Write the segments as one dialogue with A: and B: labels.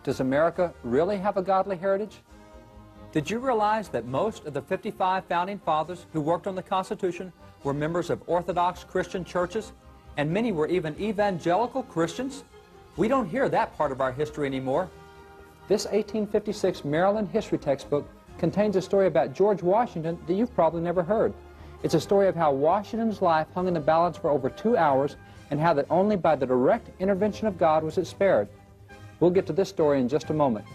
A: Does America really have a godly heritage? Did you realize that most of the 55 founding fathers who worked on the Constitution were members of Orthodox Christian churches, and many were even evangelical Christians? We don't hear that part of our history anymore. This 1856 Maryland history textbook contains a story about George Washington that you've probably never heard. It's a story of how Washington's life hung in the balance for over 2 hours and how that only by the direct intervention of God was it spared. We'll get to this story in just a moment.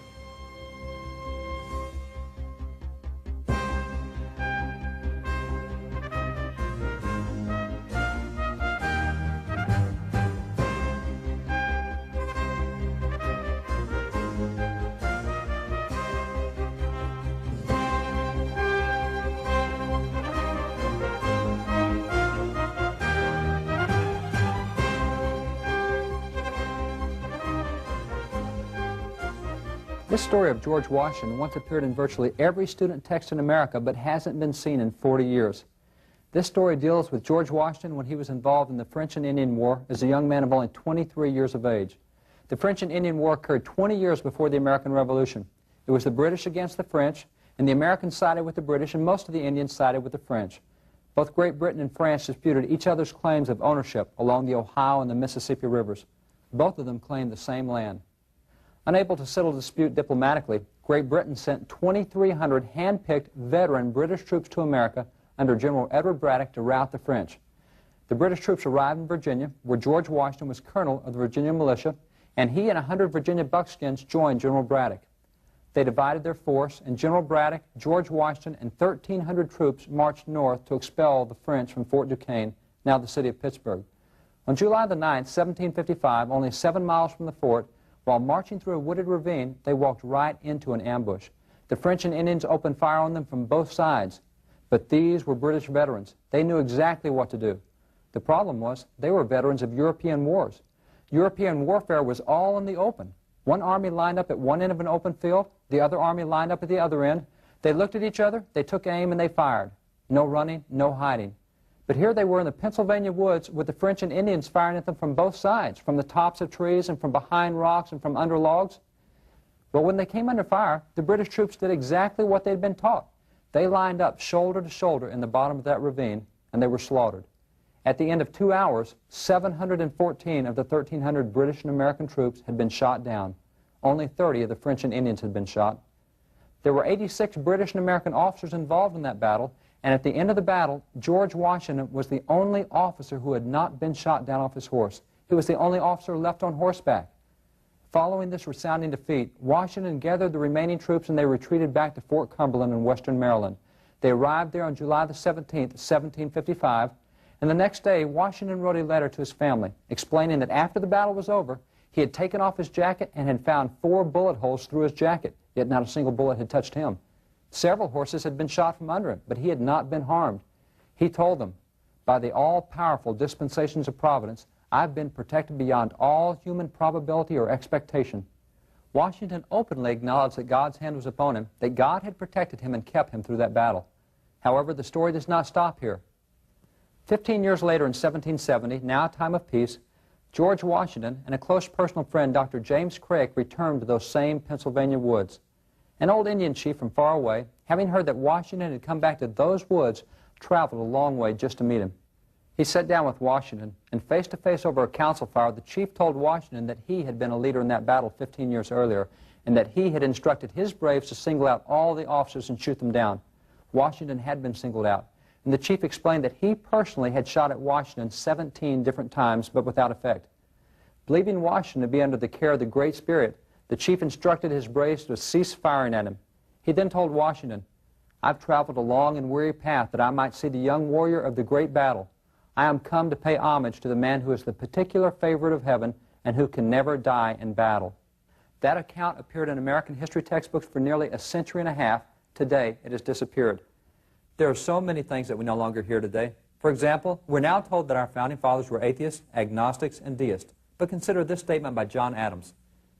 A: This story of George Washington once appeared in virtually every student text in America, but hasn't been seen in 40 years. This story deals with George Washington when he was involved in the French and Indian War as a young man of only 23 years of age. The French and Indian War occurred 20 years before the American Revolution. It was the British against the French, and the Americans sided with the British, and most of the Indians sided with the French. Both Great Britain and France disputed each other's claims of ownership along the Ohio and the Mississippi rivers. Both of them claimed the same land. Unable to settle the dispute diplomatically, Great Britain sent 2,300 hand-picked veteran British troops to America under General Edward Braddock to rout the French. The British troops arrived in Virginia, where George Washington was colonel of the Virginia militia, and he and 100 Virginia buckskins joined General Braddock. They divided their force, and General Braddock, George Washington, and 1,300 troops marched north to expel the French from Fort Duquesne, now the city of Pittsburgh. On July the 9th, 1755, only 7 miles from the fort, while marching through a wooded ravine, they walked right into an ambush. The French and Indians opened fire on them from both sides. But these were British veterans. They knew exactly what to do. The problem was they were veterans of European wars. European warfare was all in the open. One army lined up at one end of an open field, the other army lined up at the other end. They looked at each other, they took aim, and they fired. No running, no hiding. But here they were in the Pennsylvania woods with the French and Indians firing at them from both sides, from the tops of trees and from behind rocks and from under logs. Well, when they came under fire, the British troops did exactly what they'd been taught. They lined up shoulder to shoulder in the bottom of that ravine, and they were slaughtered. At the end of 2 hours, 714 of the 1,300 British and American troops had been shot down. Only 30 of the French and Indians had been shot. There were 86 British and American officers involved in that battle, and at the end of the battle, George Washington was the only officer who had not been shot down off his horse. He was the only officer left on horseback. Following this resounding defeat, Washington gathered the remaining troops and they retreated back to Fort Cumberland in western Maryland. They arrived there on July the 17th, 1755, and the next day Washington wrote a letter to his family explaining that after the battle was over, he had taken off his jacket and had found 4 bullet holes through his jacket, yet not a single bullet had touched him. Several horses had been shot from under him, but he had not been harmed. He told them, "By the all-powerful dispensations of Providence, I've been protected beyond all human probability or expectation." Washington openly acknowledged that God's hand was upon him, that God had protected him and kept him through that battle. However, the story does not stop here. 15 years later in 1770, now a time of peace, George Washington and a close personal friend, Dr. James Craig, returned to those same Pennsylvania woods. An old Indian chief from far away, having heard that Washington had come back to those woods, traveled a long way just to meet him. He sat down with Washington, and face to face over a council fire, the chief told Washington that he had been a leader in that battle 15 years earlier, and that he had instructed his braves to single out all the officers and shoot them down. Washington had been singled out, and the chief explained that he personally had shot at Washington 17 different times, but without effect. Believing Washington to be under the care of the Great Spirit, the chief instructed his braves to cease firing at him. He then told Washington, "I've traveled a long and weary path that I might see the young warrior of the great battle. I am come to pay homage to the man who is the particular favorite of heaven and who can never die in battle." That account appeared in American history textbooks for nearly a century and a half. Today, it has disappeared. There are so many things that we no longer hear today. For example, we're now told that our founding fathers were atheists, agnostics, and deists. But consider this statement by John Adams.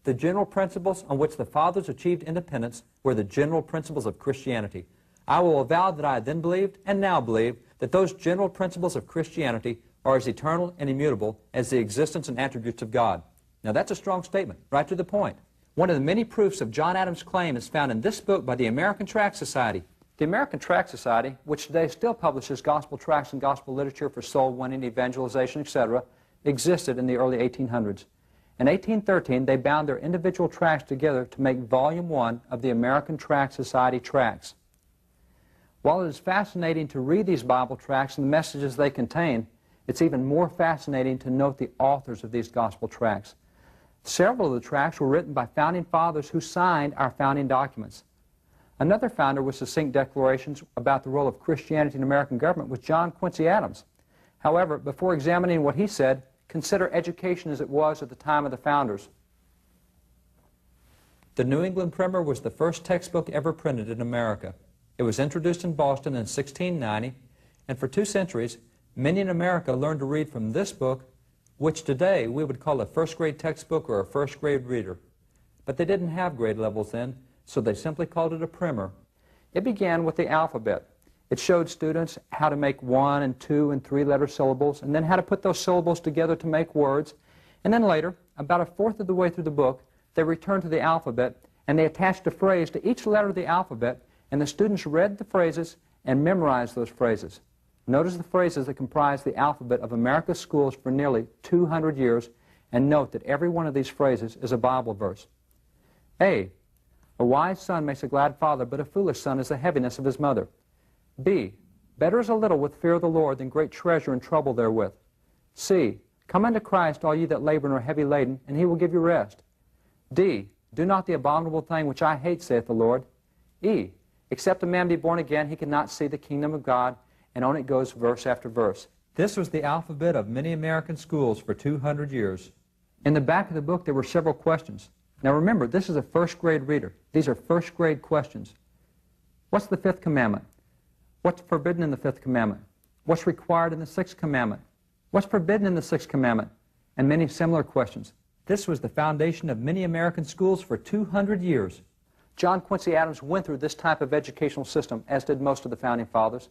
A: "The general principles on which the fathers achieved independence were the general principles of Christianity. I will avow that I then believed, and now believe, that those general principles of Christianity are as eternal and immutable as the existence and attributes of God." Now that's a strong statement, right to the point. One of the many proofs of John Adams' claim is found in this book by the American Tract Society. The American Tract Society, which today still publishes gospel tracts and gospel literature for soul winning, evangelization, etc., existed in the early 1800s. In 1813, they bound their individual tracts together to make Volume 1 of the American Tract Society tracts. While it is fascinating to read these Bible tracts and the messages they contain, it's even more fascinating to note the authors of these gospel tracts. Several of the tracts were written by founding fathers who signed our founding documents. Another founder with succinct declarations about the role of Christianity in American government was John Quincy Adams. However, before examining what he said, consider education as it was at the time of the founders. The New England Primer was the first textbook ever printed in America. It was introduced in Boston in 1690, and for 2 centuries, many in America learned to read from this book, which today we would call a first-grade textbook or a first-grade reader. But they didn't have grade levels then, so they simply called it a primer. It began with the alphabet. It showed students how to make 1 and 2 and 3-letter syllables, and then how to put those syllables together to make words. And then later, about a fourth of the way through the book, they returned to the alphabet, and they attached a phrase to each letter of the alphabet, and the students read the phrases and memorized those phrases. Notice the phrases that comprise the alphabet of America's schools for nearly 200 years, and note that every one of these phrases is a Bible verse. A wise son makes a glad father, but a foolish son is the heaviness of his mother. B, better is a little with fear of the Lord than great treasure and trouble therewith. C, come unto Christ, all ye that labor and are heavy laden, and he will give you rest. D, do not the abominable thing which I hate, saith the Lord. E, except a man be born again, he cannot see the kingdom of God, and on it goes verse after verse. This was the alphabet of many American schools for 200 years. In the back of the book, there were several questions. Now remember, this is a first-grade reader. These are first-grade questions. What's the 5th commandment? What's forbidden in the 5th commandment? What's required in the 6th commandment? What's forbidden in the 6th commandment? And many similar questions. This was the foundation of many American schools for 200 years. John Quincy Adams went through this type of educational system, as did most of the founding fathers.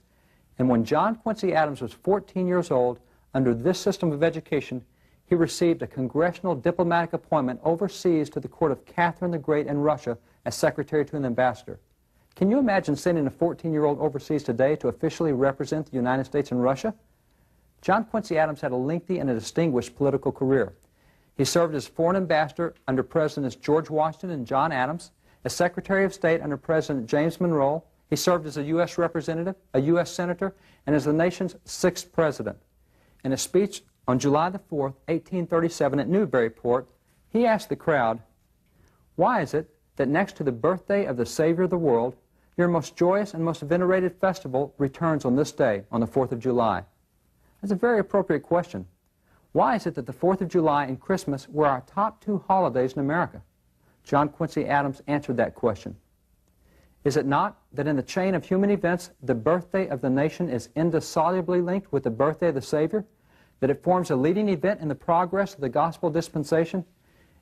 A: And when John Quincy Adams was 14 years old, under this system of education, he received a congressional diplomatic appointment overseas to the court of Catherine the Great in Russia as secretary to an ambassador. Can you imagine sending a 14-year-old overseas today to officially represent the United States in Russia? John Quincy Adams had a lengthy and a distinguished political career. He served as foreign ambassador under Presidents George Washington and John Adams, as Secretary of State under President James Monroe. He served as a U.S. representative, a U.S. senator, and as the nation's 6th president. In a speech on July the 4th, 1837 at Newburyport, he asked the crowd, "Why is it that next to the birthday of the Savior of the world, your most joyous and most venerated festival returns on this day, on the 4th of July?" That's a very appropriate question. Why is it that the 4th of July and Christmas were our top 2 holidays in America? John Quincy Adams answered that question. Is it not that in the chain of human events, the birthday of the nation is indissolubly linked with the birthday of the Savior? That it forms a leading event in the progress of the gospel dispensation?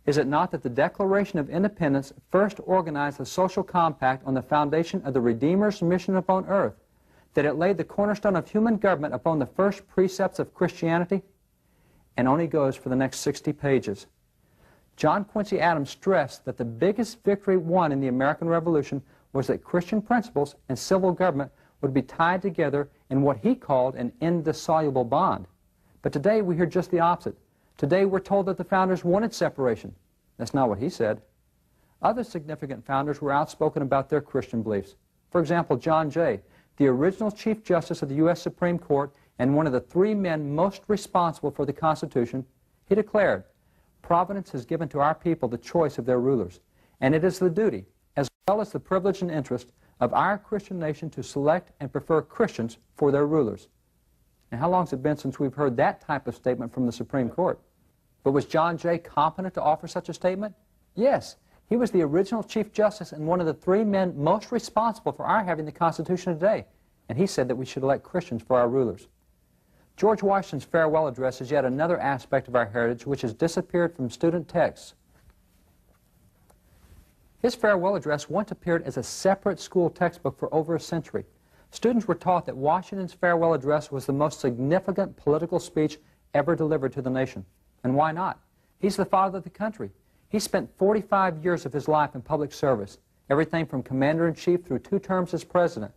A: Is it not that the Declaration of Independence first organized the social compact on the foundation of the Redeemer's mission upon earth? That it laid the cornerstone of human government upon the first precepts of Christianity? And on he goes for the next 60 pages. John Quincy Adams stressed that the biggest victory won in the American Revolution was that Christian principles and civil government would be tied together in what he called an indissoluble bond. But today we hear just the opposite. Today we're told that the founders wanted separation. That's not what he said. Other significant founders were outspoken about their Christian beliefs. For example, John Jay, the original Chief Justice of the U.S. Supreme Court and one of the 3 men most responsible for the Constitution, he declared, "Providence has given to our people the choice of their rulers, and it is the duty, as well as the privilege and interest, of our Christian nation to select and prefer Christians for their rulers." Now, how long has it been since we've heard that type of statement from the Supreme Court? But was John Jay competent to offer such a statement? Yes. He was the original Chief Justice and one of the 3 men most responsible for our having the Constitution today. And he said that we should elect Christians for our rulers. George Washington's farewell address is yet another aspect of our heritage which has disappeared from student texts. His farewell address once appeared as a separate school textbook for over a century. Students were taught that Washington's farewell address was the most significant political speech ever delivered to the nation. And why not? He's the father of the country. He spent 45 years of his life in public service, everything from commander-in-chief through 2 terms as president.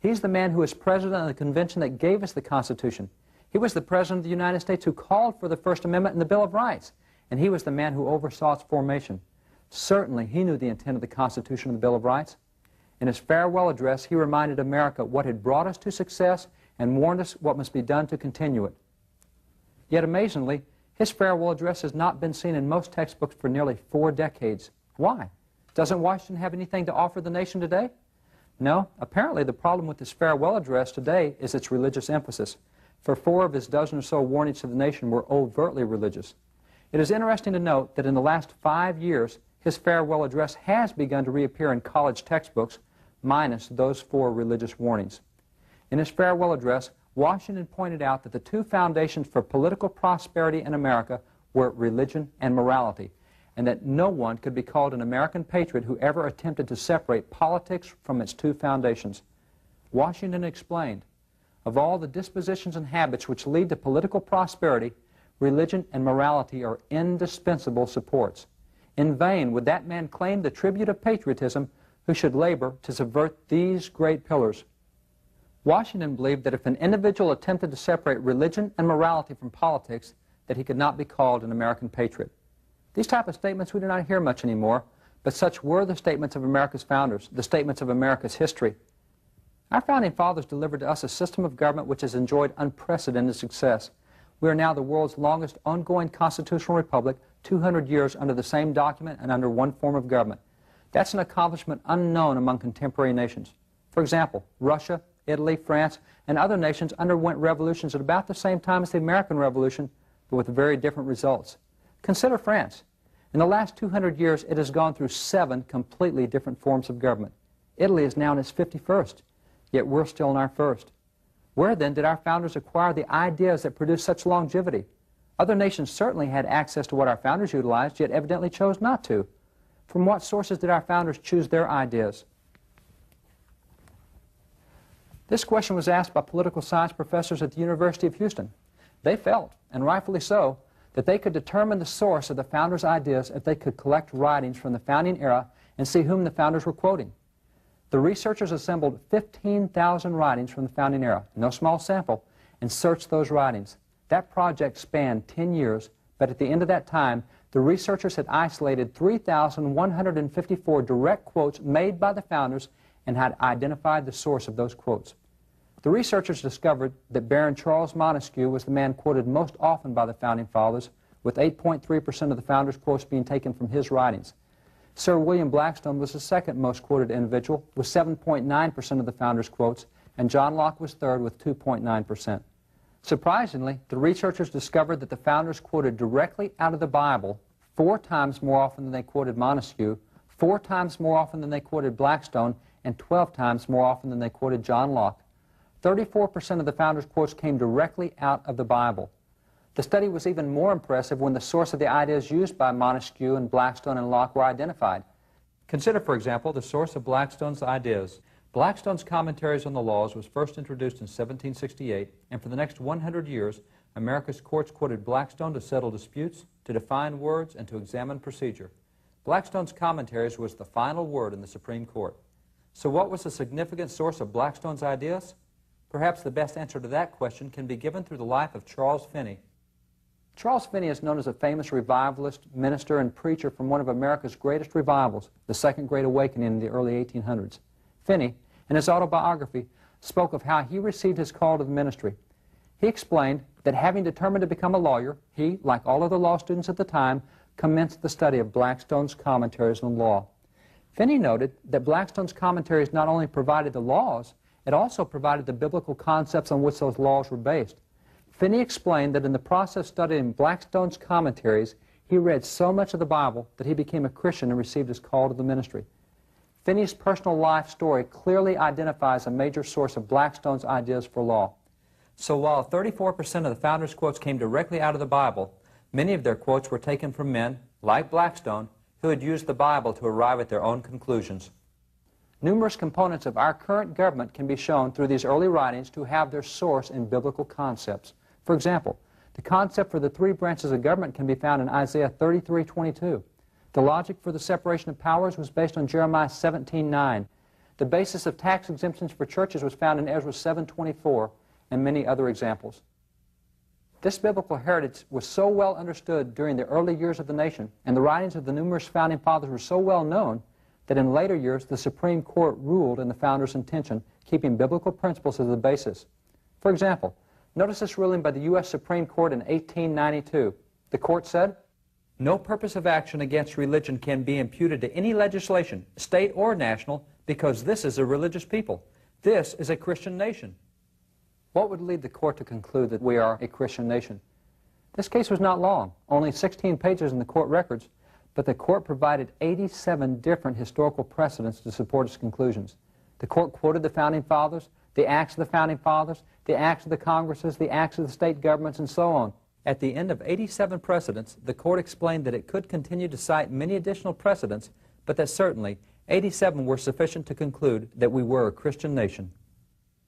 A: He's the man who was president of the convention that gave us the Constitution. He was the president of the United States who called for the First Amendment and the Bill of Rights, and he was the man who oversaw its formation. Certainly, he knew the intent of the Constitution and the Bill of Rights. In his farewell address, he reminded America what had brought us to success and warned us what must be done to continue it. Yet, amazingly, his farewell address has not been seen in most textbooks for nearly 4 decades. Why? Doesn't Washington have anything to offer the nation today? No, apparently the problem with his farewell address today is its religious emphasis, for 4 of his dozen or so warnings to the nation were overtly religious. It is interesting to note that in the last 5 years, his farewell address has begun to reappear in college textbooks, minus those 4 religious warnings. In his farewell address, Washington pointed out that the 2 foundations for political prosperity in America were religion and morality, and that no one could be called an American patriot who ever attempted to separate politics from its 2 foundations. Washington explained, of all the dispositions and habits which lead to political prosperity, religion and morality are indispensable supports. In vain would that man claim the tribute of patriotism who should labor to subvert these great pillars. Washington believed that if an individual attempted to separate religion and morality from politics, that he could not be called an American patriot. These type of statements we do not hear much anymore, but such were the statements of America's founders, the statements of America's history. Our founding fathers delivered to us a system of government which has enjoyed unprecedented success. We are now the world's longest ongoing constitutional republic, 200 years under the same document and under one form of government. That's an accomplishment unknown among contemporary nations. For example, Russia, Italy, France, and other nations underwent revolutions at about the same time as the American Revolution, but with very different results. Consider France. In the last 200 years, it has gone through 7 completely different forms of government. Italy is now in its 51st, yet we're still in our first. Where then did our founders acquire the ideas that produced such longevity? Other nations certainly had access to what our founders utilized, yet evidently chose not to. From what sources did our founders choose their ideas? This question was asked by political science professors at the University of Houston. They felt, and rightfully so, that they could determine the source of the founders' ideas if they could collect writings from the founding era and see whom the founders were quoting. The researchers assembled 15,000 writings from the founding era, no small sample, and searched those writings. That project spanned 10 years, but at the end of that time, the researchers had isolated 3,154 direct quotes made by the founders and had identified the source of those quotes. The researchers discovered that Baron Charles Montesquieu was the man quoted most often by the Founding Fathers, with 8.3% of the founders' quotes being taken from his writings. Sir William Blackstone was the second most quoted individual, with 7.9% of the founders' quotes, and John Locke was third with 2.9%. Surprisingly, the researchers discovered that the founders quoted directly out of the Bible 4 times more often than they quoted Montesquieu, 4 times more often than they quoted Blackstone, and 12 times more often than they quoted John Locke. 34% of the founders' quotes came directly out of the Bible. The study was even more impressive when the source of the ideas used by Montesquieu and Blackstone and Locke were identified. Consider, for example, the source of Blackstone's ideas. Blackstone's Commentaries on the Laws was first introduced in 1768, and for the next 100 years, America's courts quoted Blackstone to settle disputes, to define words, and to examine procedure. Blackstone's Commentaries was the final word in the Supreme Court. So what was the significant source of Blackstone's ideas? Perhaps the best answer to that question can be given through the life of Charles Finney. Charles Finney is known as a famous revivalist, minister, and preacher from one of America's greatest revivals, the Second Great Awakening in the early 1800s. Finney, in his autobiography, spoke of how he received his call to the ministry. He explained that having determined to become a lawyer, he, like all other law students at the time, commenced the study of Blackstone's Commentaries on Law. Finney noted that Blackstone's Commentaries not only provided the laws, it also provided the biblical concepts on which those laws were based. Finney explained that in the process of studying Blackstone's Commentaries, he read so much of the Bible that he became a Christian and received his call to the ministry. Finney's personal life story clearly identifies a major source of Blackstone's ideas for law. So while 34% of the founders' quotes came directly out of the Bible, many of their quotes were taken from men, like Blackstone, who had used the Bible to arrive at their own conclusions. Numerous components of our current government can be shown through these early writings to have their source in biblical concepts. For example, the concept for the 3 branches of government can be found in Isaiah 33:22. The logic for the separation of powers was based on Jeremiah 17:9. The basis of tax exemptions for churches was found in Ezra 7:24 and many other examples. This biblical heritage was so well understood during the early years of the nation, and the writings of the numerous founding fathers were so well known, that in later years the Supreme Court ruled in the founders' intention, keeping biblical principles as the basis. For example, notice this ruling by the U.S. Supreme Court in 1892. The court said, "No purpose of action against religion can be imputed to any legislation, state or national, because this is a religious people. This is a Christian nation." What would lead the court to conclude that we are a Christian nation? This case was not long, only 16 pages in the court records, but the court provided 87 different historical precedents to support its conclusions. The court quoted the Founding Fathers, the acts of the Founding Fathers, the acts of the Congresses, the acts of the state governments, and so on. At the end of 87 precedents, the court explained that it could continue to cite many additional precedents, but that certainly 87 were sufficient to conclude that we were a Christian nation.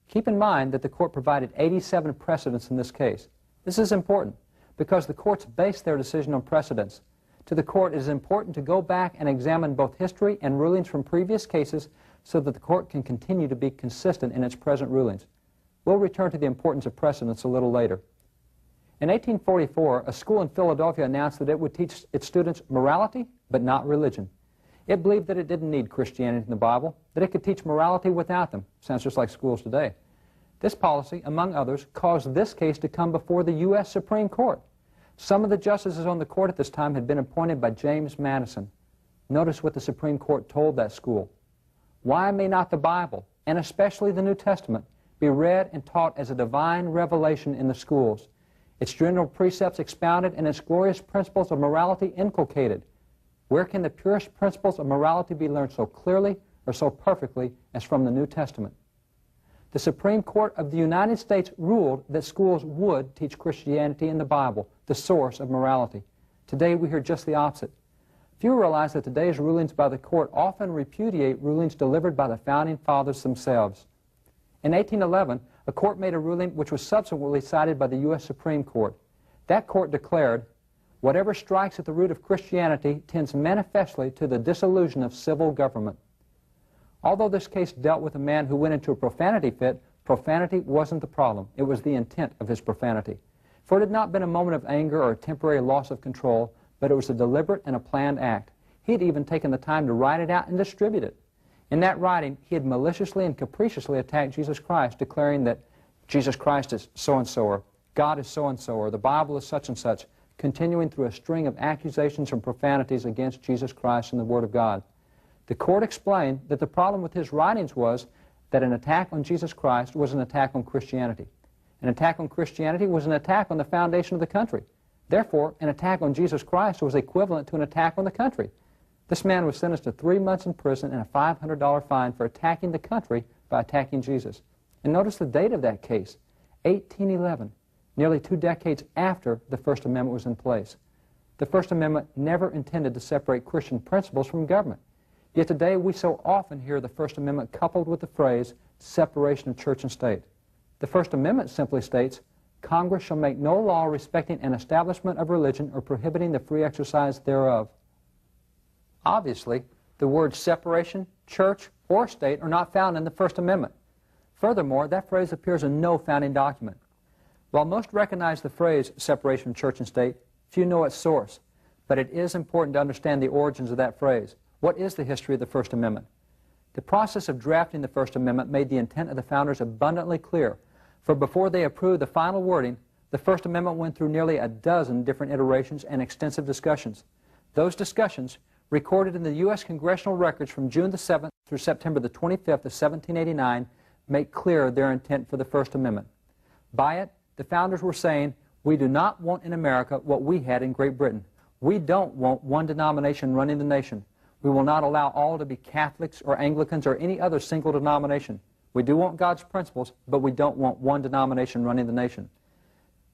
A: Keep in mind that the court provided 87 precedents in this case. This is important because the courts based their decision on precedents. To the court, it is important to go back and examine both history and rulings from previous cases so that the court can continue to be consistent in its present rulings. We'll return to the importance of precedents a little later. In 1844, a school in Philadelphia announced that it would teach its students morality, but not religion. It believed that it didn't need Christianity in the Bible, that it could teach morality without them. Sounds just like schools today. This policy, among others, caused this case to come before the U.S. Supreme Court. Some of the justices on the court at this time had been appointed by James Madison. Notice what the Supreme Court told that school. "Why may not the Bible, and especially the New Testament, be read and taught as a divine revelation in the schools, its general precepts expounded and its glorious principles of morality inculcated? Where can the purest principles of morality be learned so clearly or so perfectly as from the New Testament?" The Supreme Court of the United States ruled that schools would teach Christianity in the Bible, the source of morality. Today we hear just the opposite. Few realize that today's rulings by the court often repudiate rulings delivered by the Founding Fathers themselves. In 1811, a court made a ruling which was subsequently cited by the U.S. Supreme Court. That court declared, "Whatever strikes at the root of Christianity tends manifestly to the dissolution of civil government." Although this case dealt with a man who went into a profanity fit, profanity wasn't the problem. It was the intent of his profanity. For it had not been a moment of anger or a temporary loss of control, but it was a deliberate and a planned act. He had even taken the time to write it out and distribute it. In that writing, he had maliciously and capriciously attacked Jesus Christ, declaring that Jesus Christ is so-and-so, or God is so-and-so, or the Bible is such and such, continuing through a string of accusations and profanities against Jesus Christ and the Word of God. The court explained that the problem with his writings was that an attack on Jesus Christ was an attack on Christianity. An attack on Christianity was an attack on the foundation of the country. Therefore, an attack on Jesus Christ was equivalent to an attack on the country. This man was sentenced to 3 months in prison and a $500 fine for attacking the country by attacking Jesus. And notice the date of that case, 1811, nearly 2 decades after the First Amendment was in place. The First Amendment never intended to separate Christian principles from government. Yet today we so often hear the First Amendment coupled with the phrase separation of church and state. The First Amendment simply states, "Congress shall make no law respecting an establishment of religion or prohibiting the free exercise thereof." Obviously, the words separation, church, or state are not found in the First Amendment. Furthermore, that phrase appears in no founding document. While most recognize the phrase separation of church and state, few know its source. But it is important to understand the origins of that phrase. What is the history of the First Amendment? The process of drafting the First Amendment made the intent of the founders abundantly clear, for before they approved the final wording, the First Amendment went through nearly a dozen different iterations and extensive discussions. Those discussions, recorded in the U.S. Congressional records from June the 7th through September the 25th of 1789, make clear their intent for the First Amendment. By it, the founders were saying, we do not want in America what we had in Great Britain. We don't want one denomination running the nation. We will not allow all to be Catholics or Anglicans or any other single denomination. We do want God's principles, but we don't want one denomination running the nation.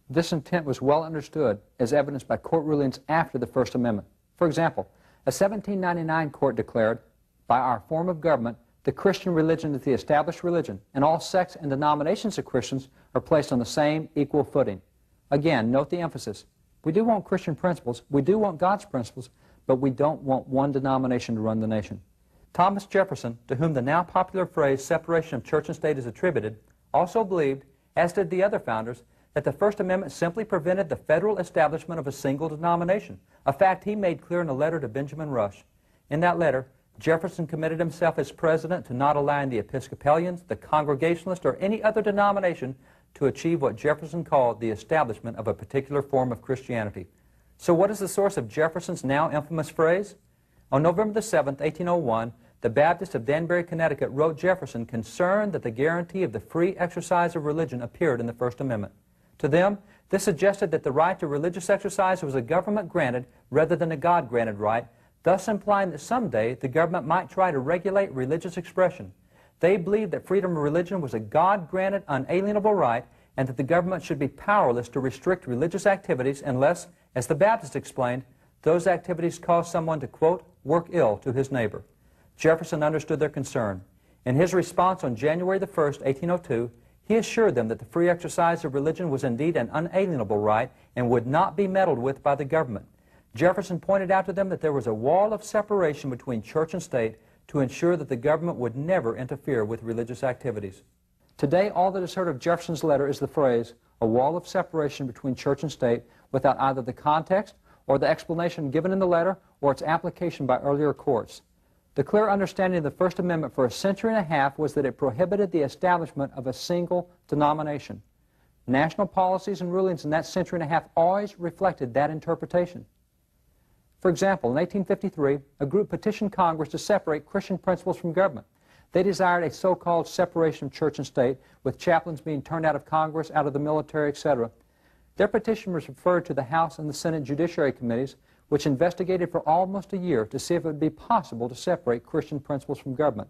A: This intent was well understood, as evidenced by court rulings after the First Amendment. For example, a 1799 court declared, "By our form of government, the Christian religion is the established religion, and all sects and denominations of Christians are placed on the same equal footing." Again, note the emphasis. We do want Christian principles, we do want God's principles, but we don't want one denomination to run the nation. Thomas Jefferson, to whom the now popular phrase separation of church and state is attributed, also believed, as did the other founders, that the First Amendment simply prevented the federal establishment of a single denomination, a fact he made clear in a letter to Benjamin Rush. In that letter, Jefferson committed himself as president to not allowing the Episcopalians, the Congregationalists, or any other denomination to achieve what Jefferson called the establishment of a particular form of Christianity. So what is the source of Jefferson's now infamous phrase? On November the 7th, 1801, the Baptists of Danbury, Connecticut wrote Jefferson concerned that the guarantee of the free exercise of religion appeared in the First Amendment. To them, this suggested that the right to religious exercise was a government-granted rather than a God-granted right, thus implying that someday the government might try to regulate religious expression. They believed that freedom of religion was a God-granted, unalienable right, and that the government should be powerless to restrict religious activities unless, as the Baptists explained, those activities cause someone to, quote, work ill to his neighbor. Jefferson understood their concern. In his response on January the 1st, 1802, he assured them that the free exercise of religion was indeed an unalienable right and would not be meddled with by the government. Jefferson pointed out to them that there was a wall of separation between church and state to ensure that the government would never interfere with religious activities. Today, all that is heard of Jefferson's letter is the phrase, a wall of separation between church and state, without either the context or the explanation given in the letter or its application by earlier courts. The clear understanding of the First Amendment for a century and a half was that it prohibited the establishment of a single denomination. National policies and rulings in that century and a half always reflected that interpretation. For example, in 1853, a group petitioned Congress to separate Christian principles from government. They desired a so-called separation of church and state, with chaplains being turned out of Congress, out of the military, etc. Their petition was referred to the House and the Senate Judiciary Committees, which investigated for almost a year to see if it would be possible to separate Christian principles from government.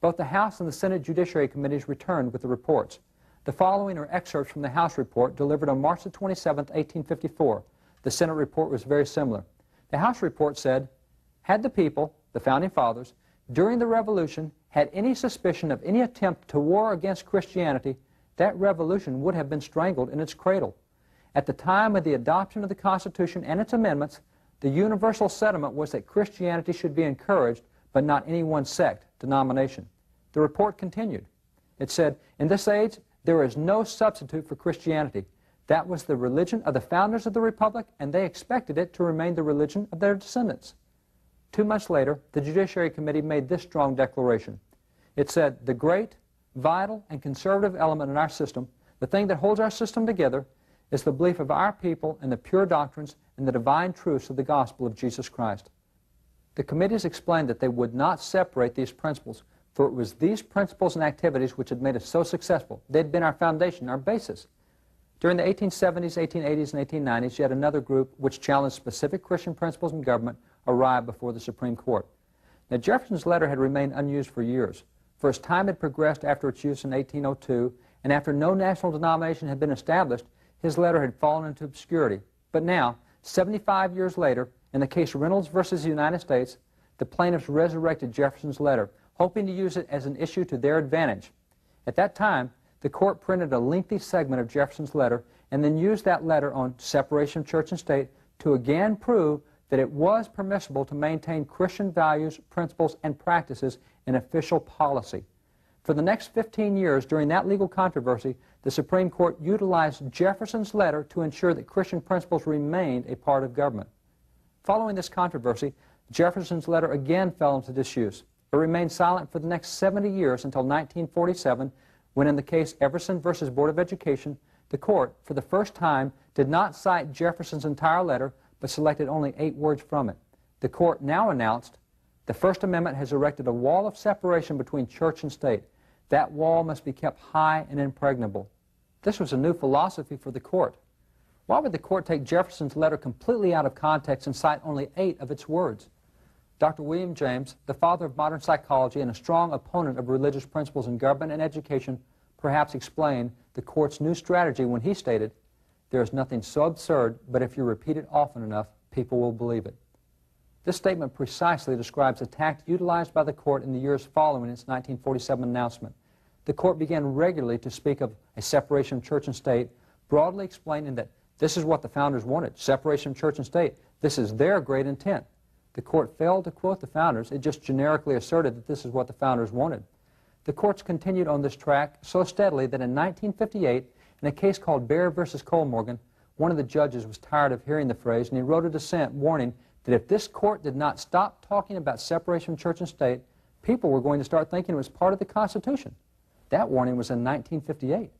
A: Both the House and the Senate Judiciary Committees returned with the reports. The following are excerpts from the House report delivered on March the 27th, 1854. The Senate report was very similar. The House report said, had the people, the Founding Fathers, during the Revolution had any suspicion of any attempt to war against Christianity, that revolution would have been strangled in its cradle. At the time of the adoption of the Constitution and its amendments, the universal sentiment was that Christianity should be encouraged, but not any one sect, denomination. The report continued. It said, in this age, there is no substitute for Christianity. That was the religion of the founders of the Republic, and they expected it to remain the religion of their descendants. 2 months later, the Judiciary Committee made this strong declaration. It said, the great, vital, and conservative element in our system, the thing that holds our system together, is the belief of our people in the pure doctrines and the divine truths of the gospel of Jesus Christ. The committees explained that they would not separate these principles, for it was these principles and activities which had made us so successful. They'd been our foundation, our basis. During the 1870s, 1880s, and 1890s, yet another group which challenged specific Christian principles in government arrived before the Supreme Court. Now, Jefferson's letter had remained unused for years, for as time had progressed after its use in 1802, and after no national denomination had been established, his letter had fallen into obscurity. But now, 75 years later, in the case Reynolds versus the United States, the plaintiffs resurrected Jefferson's letter, hoping to use it as an issue to their advantage. At that time, the court printed a lengthy segment of Jefferson's letter and then used that letter on separation of church and state to again prove that it was permissible to maintain Christian values, principles, and practices in official policy. For the next 15 years during that legal controversy, the Supreme Court utilized Jefferson's letter to ensure that Christian principles remained a part of government. Following this controversy, Jefferson's letter again fell into disuse. It remained silent for the next 70 years until 1947, when in the case Everson versus Board of Education, the court, for the first time, did not cite Jefferson's entire letter, but selected only 8 words from it. The court now announced, the First Amendment has erected a wall of separation between church and state. That wall must be kept high and impregnable. This was a new philosophy for the court. Why would the court take Jefferson's letter completely out of context and cite only 8 of its words? Dr. William James, the father of modern psychology and a strong opponent of religious principles in government and education, perhaps explained the court's new strategy when he stated, there is nothing so absurd, but if you repeat it often enough, people will believe it. This statement precisely describes the tact utilized by the court in the years following its 1947 announcement. The court began regularly to speak of a separation of church and state, broadly explaining that this is what the founders wanted, separation of church and state. This is their great intent. The court failed to quote the founders. It just generically asserted that this is what the founders wanted. The courts continued on this track so steadily that in 1958, in a case called Bear versus Colmorgan, one of the judges was tired of hearing the phrase, and he wrote a dissent warning that if this court did not stop talking about separation of church and state, people were going to start thinking it was part of the Constitution. That warning was in 1958.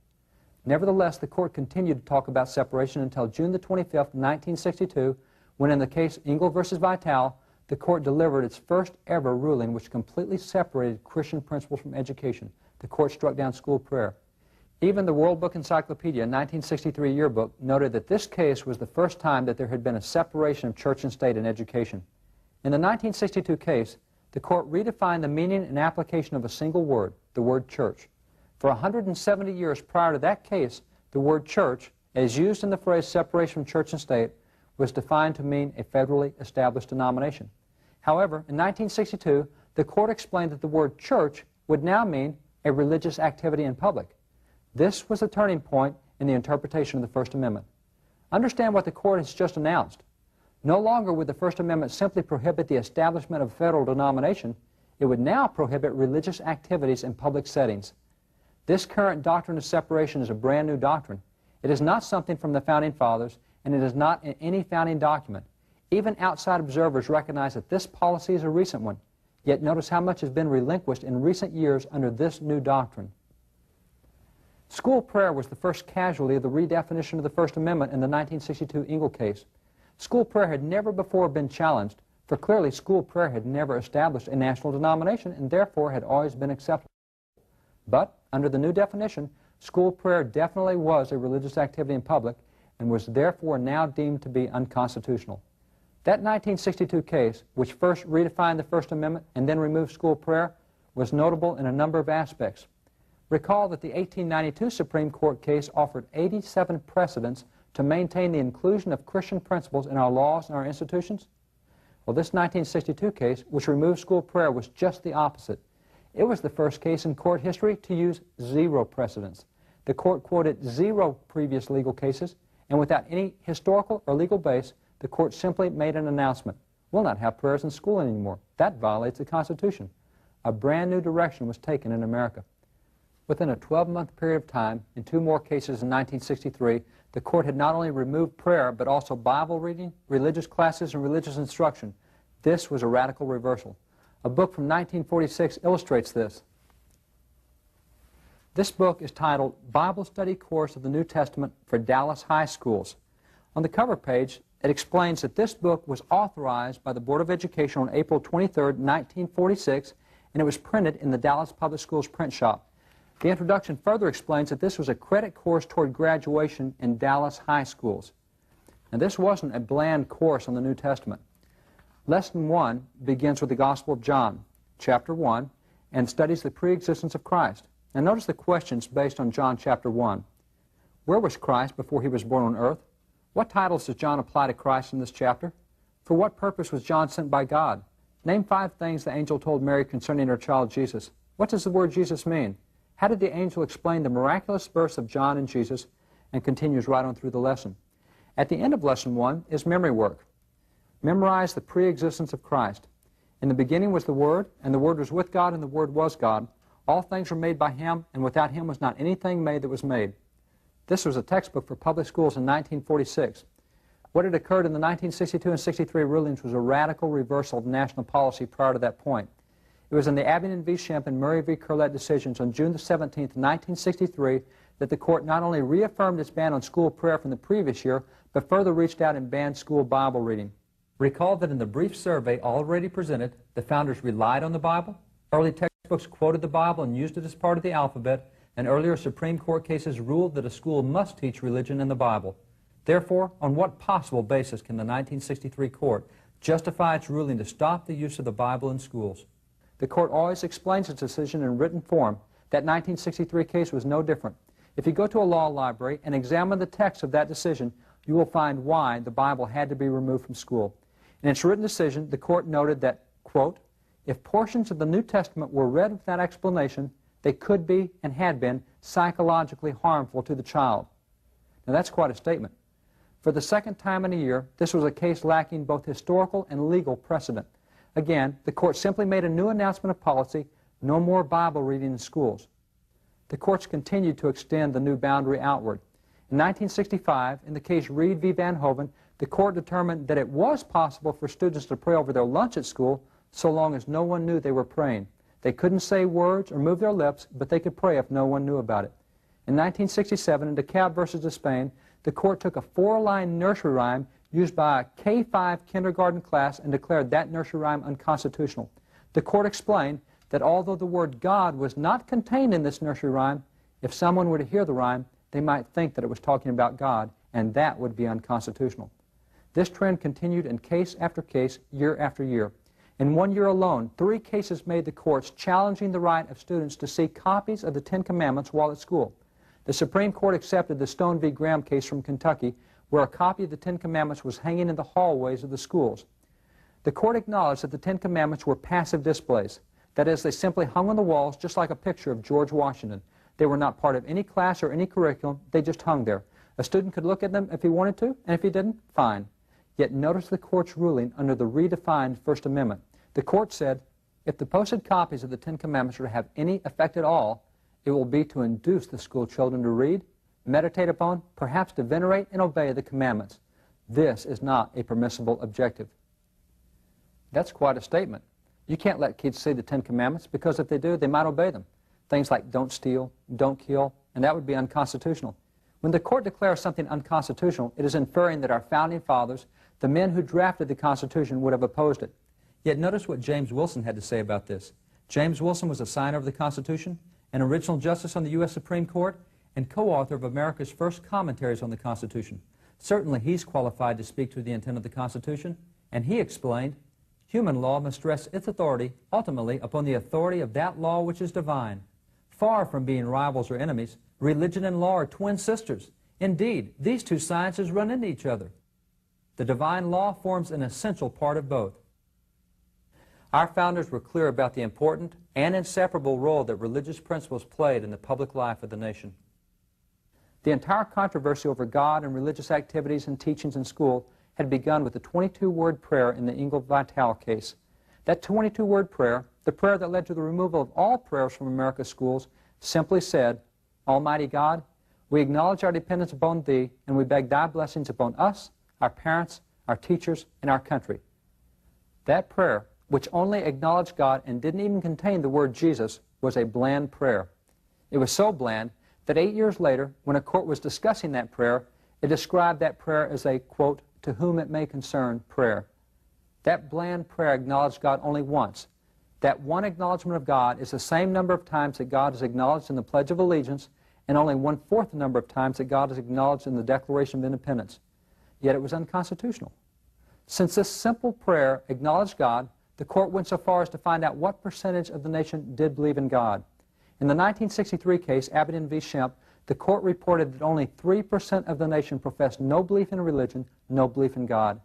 A: Nevertheless, the court continued to talk about separation until June the 25th, 1962, when in the case Engel versus Vitale, the court delivered its first ever ruling which completely separated Christian principles from education. The court struck down school prayer. Even the World Book Encyclopedia 1963 yearbook noted that this case was the first time that there had been a separation of church and state in education. In the 1962 case, the court redefined the meaning and application of a single word, the word church. For 170 years prior to that case, the word church, as used in the phrase separation from church and state, was defined to mean a federally established denomination. However, in 1962, the court explained that the word church would now mean a religious activity in public. This was a turning point in the interpretation of the First Amendment. Understand what the court has just announced. No longer would the First Amendment simply prohibit the establishment of a federal denomination. It would now prohibit religious activities in public settings. This current doctrine of separation is a brand new doctrine. It is not something from the Founding Fathers, and it is not in any founding document. Even outside observers recognize that this policy is a recent one. Yet notice how much has been relinquished in recent years under this new doctrine. School prayer was the first casualty of the redefinition of the First Amendment in the 1962 Engel case. School prayer had never before been challenged, for clearly school prayer had never established a national denomination and therefore had always been acceptable. But under the new definition, school prayer definitely was a religious activity in public and was therefore now deemed to be unconstitutional. That 1962 case, which first redefined the First Amendment and then removed school prayer, was notable in a number of aspects. Recall that the 1892 Supreme Court case offered 87 precedents to maintain the inclusion of Christian principles in our laws and our institutions. Well, this 1962 case, which removed school prayer, was just the opposite. It was the first case in court history to use 0 precedents. The court quoted 0 previous legal cases, and without any historical or legal base, the court simply made an announcement. We'll not have prayers in school anymore. That violates the Constitution. A brand new direction was taken in America. Within a 12-month period of time, in 2 more cases in 1963, the court had not only removed prayer, but also Bible reading, religious classes, and religious instruction. This was a radical reversal. A book from 1946 illustrates this. This book is titled Bible Study Course of the New Testament for Dallas High Schools. On the cover page, it explains that this book was authorized by the Board of Education on April 23, 1946, and it was printed in the Dallas Public Schools print shop. The introduction further explains that this was a credit course toward graduation in Dallas high schools. Now, this wasn't a bland course on the New Testament. Lesson 1 begins with the Gospel of John, chapter 1, and studies the pre-existence of Christ. Now, notice the questions based on John chapter 1. Where was Christ before he was born on earth? What titles does John apply to Christ in this chapter? For what purpose was John sent by God? Name 5 things the angel told Mary concerning her child Jesus. What does the word Jesus mean? How did the angel explain the miraculous births of John and Jesus? And continues right on through the lesson. At the end of lesson 1 is memory work. Memorize the pre-existence of Christ. In the beginning was the Word, and the Word was with God, and the Word was God. All things were made by Him, and without Him was not anything made that was made. This was a textbook for public schools in 1946. What had occurred in the 1962 and 63 rulings was a radical reversal of national policy prior to that point. It was in the Abingdon v. Shemp and Murray v. Curlett decisions on June the 17th, 1963, that the court not only reaffirmed its ban on school prayer from the previous year, but further reached out and banned school Bible reading. Recall that in the brief survey already presented, the founders relied on the Bible, early textbooks quoted the Bible and used it as part of the alphabet, and earlier Supreme Court cases ruled that a school must teach religion and the Bible. Therefore, on what possible basis can the 1963 court justify its ruling to stop the use of the Bible in schools? The court always explains its decision in written form. That 1963 case was no different. If you go to a law library and examine the text of that decision, you will find why the Bible had to be removed from school. In its written decision, the court noted that, quote, if portions of the New Testament were read without explanation, they could be and had been psychologically harmful to the child. Now that's quite a statement. For the second time in a year, this was a case lacking both historical and legal precedent. Again, the court simply made a new announcement of policy: no more Bible reading in schools. The courts continued to extend the new boundary outward. In 1965, in the case Reed v. Van Hoven, the court determined that it was possible for students to pray over their lunch at school so long as no one knew they were praying. They couldn't say words or move their lips, but they could pray if no one knew about it. In 1967, in DeKalb versus Despain, the court took a 4-line nursery rhyme used by a K-5 kindergarten class and declared that nursery rhyme unconstitutional. The court explained that although the word God was not contained in this nursery rhyme, if someone were to hear the rhyme, they might think that it was talking about God, and that would be unconstitutional. This trend continued in case after case, year after year. In 1 year alone, 3 cases made the courts challenging the right of students to see copies of the Ten Commandments while at school. The Supreme Court accepted the Stone v. Graham case from Kentucky, where a copy of the Ten Commandments was hanging in the hallways of the schools. The court acknowledged that the Ten Commandments were passive displays. That is, they simply hung on the walls just like a picture of George Washington. They were not part of any class or any curriculum. They just hung there. A student could look at them if he wanted to, and if he didn't, fine. Yet notice the court's ruling under the redefined First Amendment. The court said, if the posted copies of the Ten Commandments are to have any effect at all, it will be to induce the school children to read, meditate upon, perhaps to venerate and obey the commandments. This is not a permissible objective. That's quite a statement. You can't let kids see the Ten Commandments, because if they do, they might obey them. Things like don't steal, don't kill, and that would be unconstitutional. When the court declares something unconstitutional, it is inferring that our founding fathers, the men who drafted the Constitution, would have opposed it. Yet notice what James Wilson had to say about this. James Wilson was a signer of the Constitution, an original justice on the U.S. Supreme Court, and co-author of America's first commentaries on the Constitution. Certainly he's qualified to speak to the intent of the Constitution, and he explained, human law must rest its authority ultimately upon the authority of that law which is divine. Far from being rivals or enemies, religion and law are twin sisters. Indeed, these two sciences run into each other. The divine law forms an essential part of both. Our founders were clear about the important and inseparable role that religious principles played in the public life of the nation. The entire controversy over God and religious activities and teachings in school had begun with the 22-word prayer in the Ingle Vitale case. That 22-word prayer, the prayer that led to the removal of all prayers from America's schools, simply said, Almighty God, we acknowledge our dependence upon Thee, and we beg Thy blessings upon us, our parents, our teachers, and our country. That prayer, which only acknowledged God and didn't even contain the word Jesus, was a bland prayer. It was so bland that 8 years later, when a court was discussing that prayer, it described that prayer as a, quote, to whom it may concern prayer. That bland prayer acknowledged God only once. That one acknowledgement of God is the same number of times that God is acknowledged in the Pledge of Allegiance, and only 1/4 the number of times that God is acknowledged in the Declaration of Independence. Yet it was unconstitutional. Since this simple prayer acknowledged God, the court went so far as to find out what percentage of the nation did believe in God. In the 1963 case, Aberdeen v. Shemp, the court reported that only 3% of the nation professed no belief in religion, no belief in God.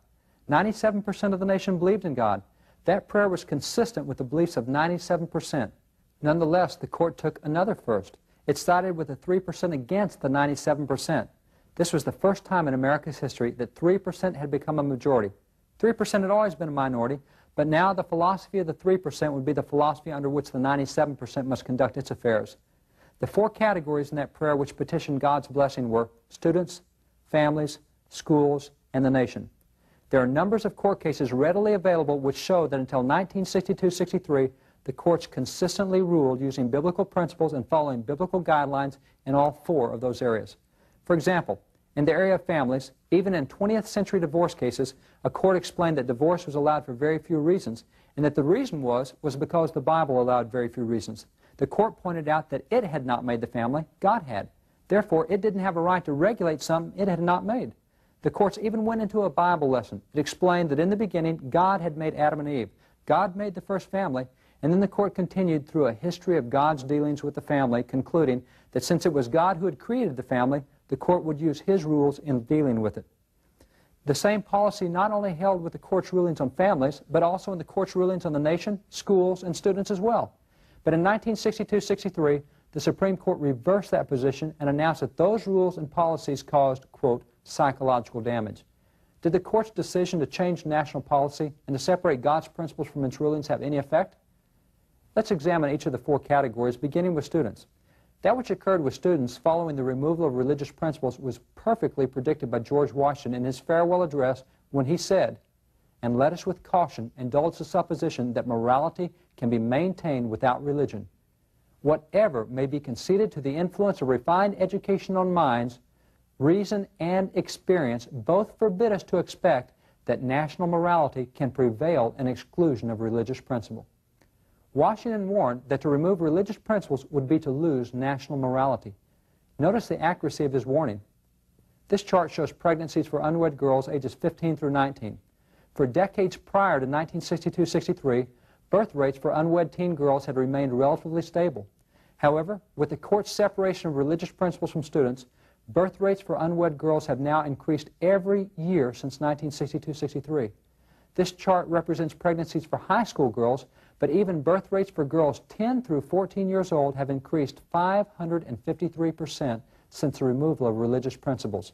A: 97% of the nation believed in God. That prayer was consistent with the beliefs of 97%. Nonetheless, the court took another first. It sided with the 3% against the 97%. This was the first time in America's history that 3% had become a majority. 3% had always been a minority, but now the philosophy of the 3% would be the philosophy under which the 97% must conduct its affairs. The 4 categories in that prayer which petitioned God's blessing were students, families, schools, and the nation. There are numbers of court cases readily available which show that until 1962-63, the courts consistently ruled using biblical principles and following biblical guidelines in all 4 of those areas. For example, in the area of families, even in 20th century divorce cases, a court explained that divorce was allowed for very few reasons, and that the reason was because the Bible allowed very few reasons. The court pointed out that it had not made the family, God had. Therefore, it didn't have a right to regulate something it had not made. The courts even went into a Bible lesson. It explained that in the beginning, God had made Adam and Eve. God made the first family, and then the court continued through a history of God's dealings with the family, concluding that since it was God who had created the family, the court would use His rules in dealing with it. The same policy not only held with the court's rulings on families, but also in the court's rulings on the nation, schools, and students as well. But in 1962-63, the Supreme Court reversed that position and announced that those rules and policies caused, quote, psychological damage. Did the court's decision to change national policy and to separate God's principles from its rulings have any effect? Let's examine each of the four categories, beginning with students. That which occurred with students following the removal of religious principles was perfectly predicted by George Washington in his farewell address when he said, "And let us with caution indulge the supposition that morality can be maintained without religion. Whatever may be conceded to the influence of refined education on minds, reason and experience both forbid us to expect that national morality can prevail in exclusion of religious principle." Washington warned that to remove religious principles would be to lose national morality. Notice the accuracy of his warning. This chart shows pregnancies for unwed girls ages 15 through 19. For decades prior to 1962-63, birth rates for unwed teen girls had remained relatively stable. However, with the court's separation of religious principles from students, birth rates for unwed girls have now increased every year since 1962-63. This chart represents pregnancies for high school girls, but even birth rates for girls 10 through 14 years old have increased 553% since the removal of religious principles.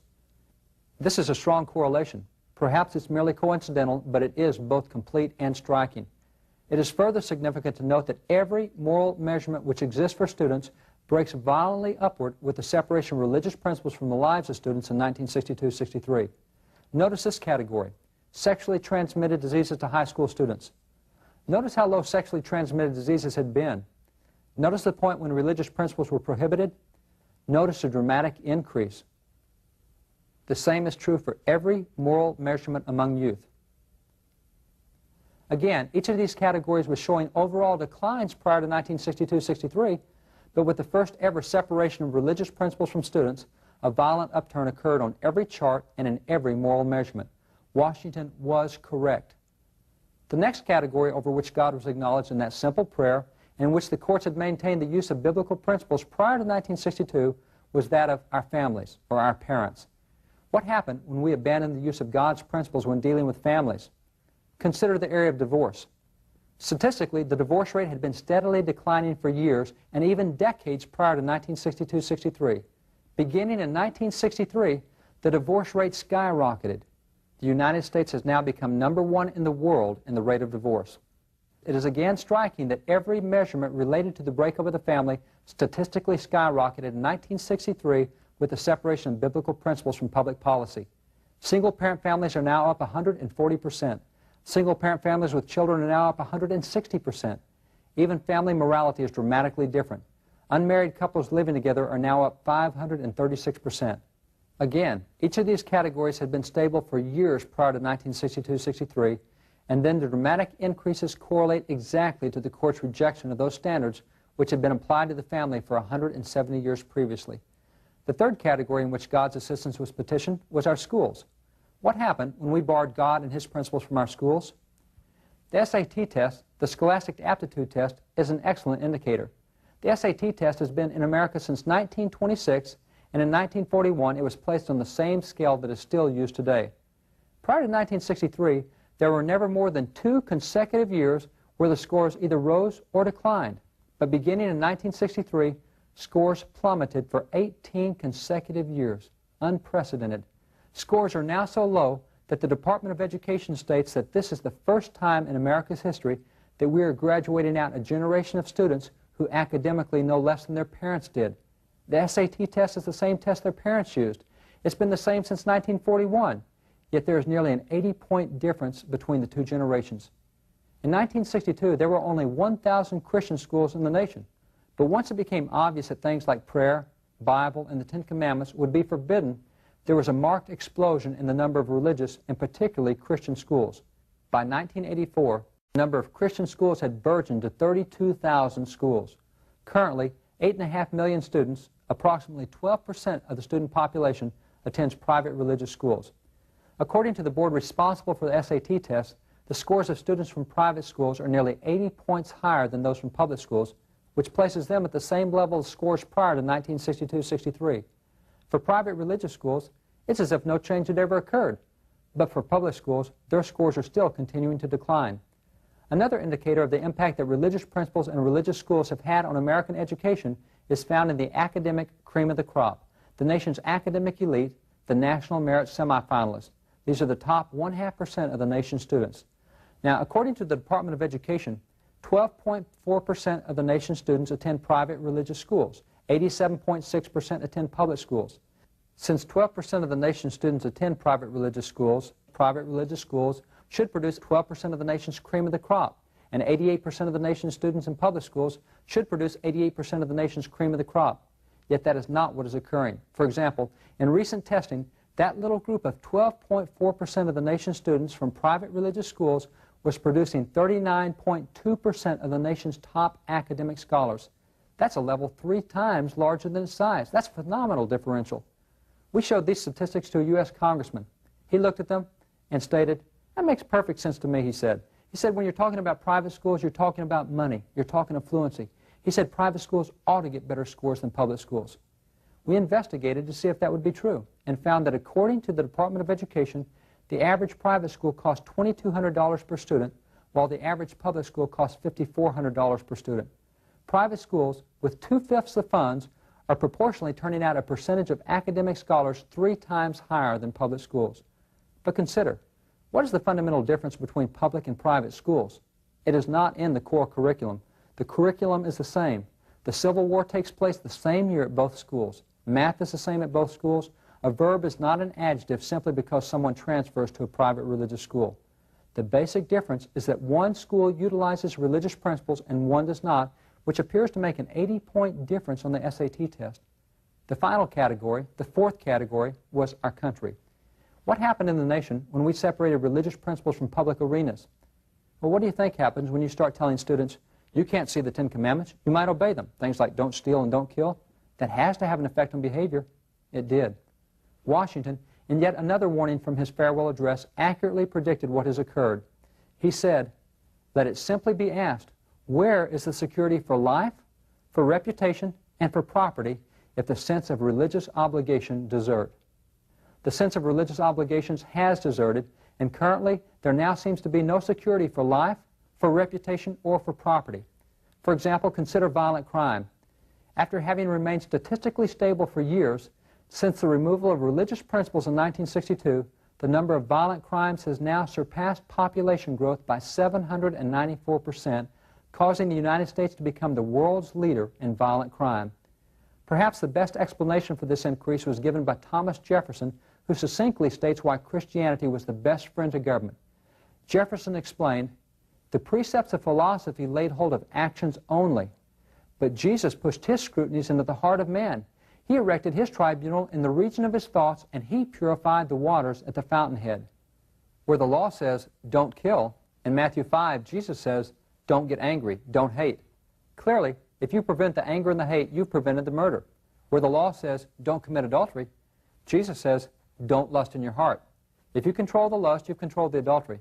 A: This is a strong correlation. Perhaps it's merely coincidental, but it is both complete and striking. It is further significant to note that every moral measurement which exists for students breaks violently upward with the separation of religious principles from the lives of students in 1962-63. Notice this category: sexually transmitted diseases to high school students. Notice how low sexually transmitted diseases had been. Notice the point when religious principles were prohibited. Notice a dramatic increase. The same is true for every moral measurement among youth. Again, each of these categories was showing overall declines prior to 1962-63, but with the first ever separation of religious principles from students, a violent upturn occurred on every chart and in every moral measurement. Washington was correct. The next category over which God was acknowledged in that simple prayer, in which the courts had maintained the use of biblical principles prior to 1962, was that of our families, or our parents. What happened when we abandoned the use of God's principles when dealing with families? Consider the area of divorce. Statistically, the divorce rate had been steadily declining for years and even decades prior to 1962-63. Beginning in 1963, the divorce rate skyrocketed. The United States has now become #1 in the world in the rate of divorce. It is again striking that every measurement related to the breakup of the family statistically skyrocketed in 1963 with the separation of biblical principles from public policy. Single-parent families are now up 140%. Single-parent families with children are now up 160%. Even family morality is dramatically different. Unmarried couples living together are now up 536%. Again, each of these categories had been stable for years prior to 1962-63, and then the dramatic increases correlate exactly to the court's rejection of those standards which had been applied to the family for 170 years previously. The third category in which God's assistance was petitioned was our schools. What happened when we barred God and His principles from our schools? The SAT test, the Scholastic Aptitude Test, is an excellent indicator. The SAT test has been in America since 1926, and in 1941 it was placed on the same scale that is still used today. Prior to 1963, there were never more than 2 consecutive years where the scores either rose or declined. But beginning in 1963, scores plummeted for 18 consecutive years. Unprecedented. Scores are now so low that the Department of Education states that this is the first time in America's history that we are graduating out a generation of students who academically know less than their parents did. The SAT test is the same test their parents used. It's been the same since 1941, yet there is nearly an 80-point difference between the two generations. In 1962, there were only 1,000 Christian schools in the nation, but once it became obvious that things like prayer, Bible, and the Ten Commandments would be forbidden, there was a marked explosion in the number of religious and particularly Christian schools. By 1984, the number of Christian schools had burgeoned to 32,000 schools. Currently, 8.5 million students, approximately 12% of the student population, attends private religious schools. According to the board responsible for the SAT test, the scores of students from private schools are nearly 80 points higher than those from public schools, which places them at the same level of scores prior to 1962-63. For private religious schools, it's as if no change had ever occurred. But for public schools, their scores are still continuing to decline. Another indicator of the impact that religious principles and religious schools have had on American education is found in the academic cream of the crop, the nation's academic elite, the National Merit Semifinalists. These are the top 0.5% of the nation's students. Now, according to the Department of Education, 12.4% of the nation's students attend private religious schools. 87.6% attend public schools. Since 12% of the nation's students attend private religious schools should produce 12% of the nation's cream of the crop, and 88% of the nation's students in public schools should produce 88% of the nation's cream of the crop. Yet that is not what is occurring. For example, in recent testing, that little group of 12.4% of the nation's students from private religious schools was producing 39.2% of the nation's top academic scholars. That's a level 3 times larger than its size. That's a phenomenal differential. We showed these statistics to a U.S. congressman. He looked at them and stated, "That makes perfect sense to me," he said. He said, "When you're talking about private schools, you're talking about money. You're talking affluency." He said private schools ought to get better scores than public schools. We investigated to see if that would be true and found that according to the Department of Education, the average private school costs $2,200 per student, while the average public school costs $5,400 per student. Private schools, with 2/5 the funds, are proportionally turning out a percentage of academic scholars 3 times higher than public schools. But consider, what is the fundamental difference between public and private schools? It is not in the core curriculum. The curriculum is the same. The Civil War takes place the same year at both schools. Math is the same at both schools. A verb is not an adjective simply because someone transfers to a private religious school. The basic difference is that one school utilizes religious principles and one does not, which appears to make an 80-point difference on the SAT test. The final category, the 4th category, was our country. What happened in the nation when we separated religious principles from public arenas? Well, what do you think happens when you start telling students, you can't see the 10 Commandments, you might obey them? Things like don't steal and don't kill. That has to have an effect on behavior. It did. Washington, in yet another warning from his farewell address, accurately predicted what has occurred. He said, "Let it simply be asked, where is the security for life, for reputation, and for property if the sense of religious obligation desert?" The sense of religious obligations has deserted, and currently there now seems to be no security for life, for reputation, or for property. For example, consider violent crime. After having remained statistically stable for years, since the removal of religious principles in 1962, the number of violent crimes has now surpassed population growth by 794%, causing the United States to become the world's leader in violent crime. Perhaps the best explanation for this increase was given by Thomas Jefferson, who succinctly states why Christianity was the best friend to government. Jefferson explained, "The precepts of philosophy laid hold of actions only, but Jesus pushed his scrutinies into the heart of man. He erected his tribunal in the region of his thoughts, and he purified the waters at the fountainhead." Where the law says, "Don't kill," in Matthew 5, Jesus says, "Don't get angry, don't hate." Clearly, if you prevent the anger and the hate, you've prevented the murder. Where the law says, "Don't commit adultery," Jesus says, "Don't lust in your heart." If you control the lust, you've controlled the adultery.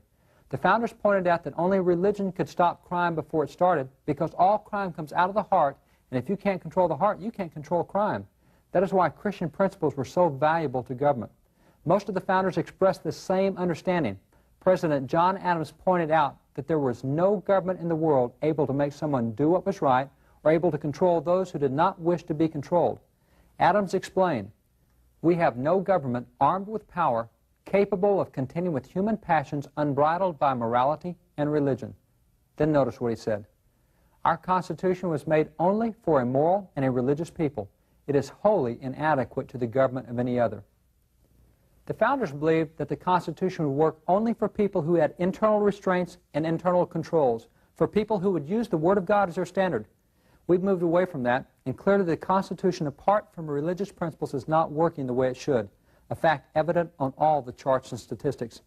A: The founders pointed out that only religion could stop crime before it started, because all crime comes out of the heart, and if you can't control the heart, you can't control crime. That is why Christian principles were so valuable to government. Most of the founders expressed the same understanding. President John Adams pointed out that there was no government in the world able to make someone do what was right or able to control those who did not wish to be controlled. Adams explained, "We have no government armed with power capable of contending with human passions unbridled by morality and religion." Then notice what he said. "Our Constitution was made only for a moral and a religious people. It is wholly inadequate to the government of any other." The founders believed that the Constitution would work only for people who had internal restraints and internal controls, for people who would use the Word of God as their standard. We've moved away from that, and clearly the Constitution, apart from religious principles, is not working the way it should, a fact evident on all the charts and statistics.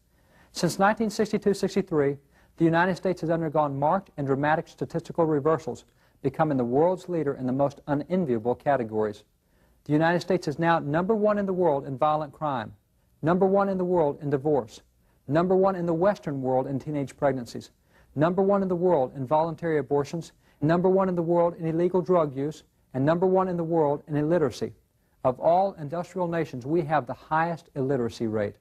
A: Since 1962-63, the United States has undergone marked and dramatic statistical reversals, becoming the world's leader in the most unenviable categories. The United States is now #1 in the world in violent crime, #1 in the world in divorce, #1 in the Western world in teenage pregnancies, #1 in the world in voluntary abortions, #1 in the world in illegal drug use, and #1 in the world in illiteracy. Of all industrial nations, we have the highest illiteracy rate.